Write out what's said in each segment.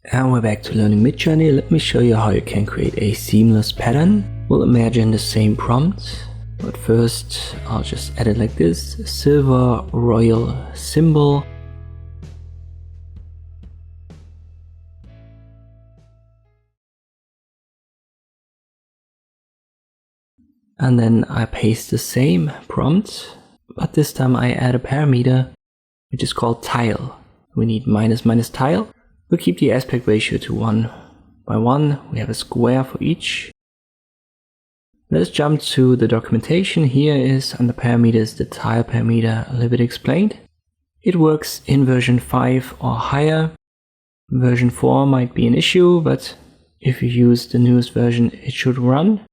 And we're back to learning Midjourney. Let me show you how you can create a seamless pattern. We'll imagine the same prompt, but first I'll just add it like this: silver royal symbol. And then I paste the same prompt, but this time I add a parameter which is called tile. We need minus tile. We'll keep the aspect ratio to 1 by 1. We have a square for each. Let's jump to the documentation. Here is under parameters the tile parameter a little bit explained. It works in version 5 or higher. Version 4 might be an issue, but if you use the newest version it should run.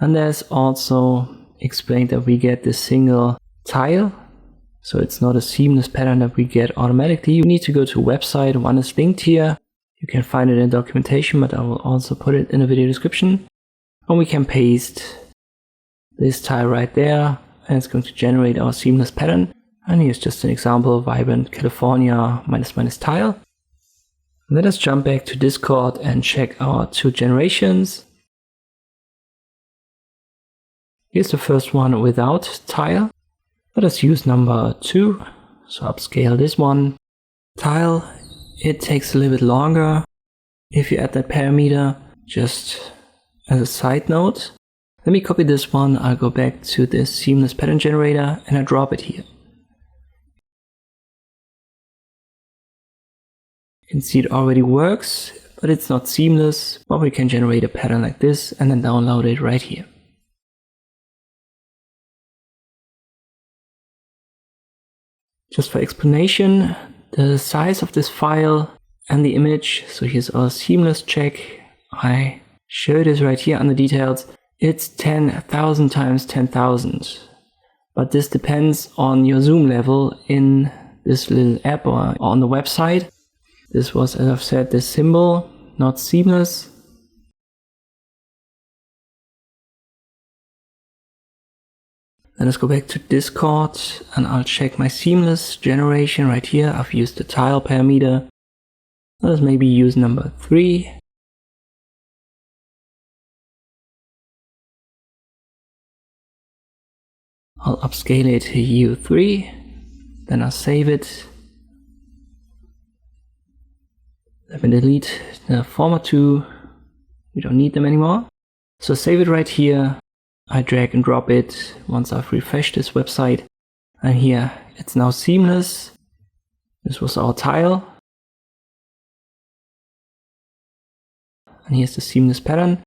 And there's also explained that we get the single tile. So it's not a seamless pattern that we get automatically. You need to go to a website. One is linked here. You can find it in documentation, but I will also put it in the video description. And we can paste this tile right there, and it's going to generate our seamless pattern. And here's just an example: vibrant California minus tile. Let us jump back to Discord and check our 2 generations. Here's the first one without tile. Let us use number 2, so upscale this one. Tile, it takes a little bit longer if you add that parameter. Just as a side note, let me copy this one. I'll go back to this seamless pattern generator and I drop it here. You can see it already works, but it's not seamless. But we can generate a pattern like this and then download it right here. Just for explanation, the size of this file and the image, so here's our seamless check. I show this right here under details. It's 10,000 times 10,000. But this depends on your zoom level in this little app or on the website. This was, as I've said, this symbol, not seamless. Then let's go back to Discord and I'll check my seamless generation right here. I've used the tile parameter. Let's maybe use number 3. I'll upscale it to U3. Then I'll save it. Let me delete the former 2. We don't need them anymore. So save it right here. I drag and drop it once I've refreshed this website. And here it's now seamless. This was our tile. And here's the seamless pattern.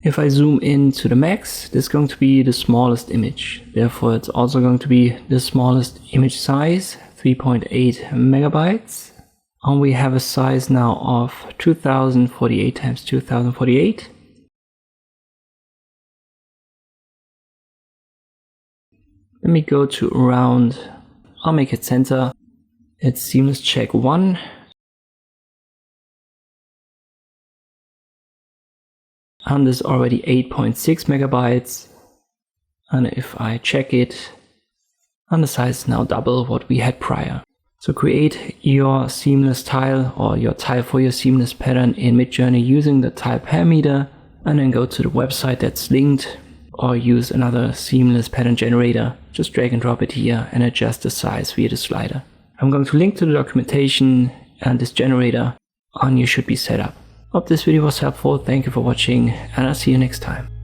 If I zoom in to the max, this is going to be the smallest image. Therefore, it's also going to be the smallest image size, 3.8 megabytes. And we have a size now of 2048 times 2048. Let me go to round. I'll make it center. It's seamless check 1. And this is already 8.6 megabytes. And if I check it, and the size is now double what we had prior. So create your seamless tile or your tile for your seamless pattern in Midjourney using the tile parameter, and then go to the website that's linked, or use another seamless pattern generator. Just drag and drop it here and adjust the size via the slider. I'm going to link to the documentation and this generator, and you should be set up. Hope this video was helpful. Thank you for watching, and I'll see you next time.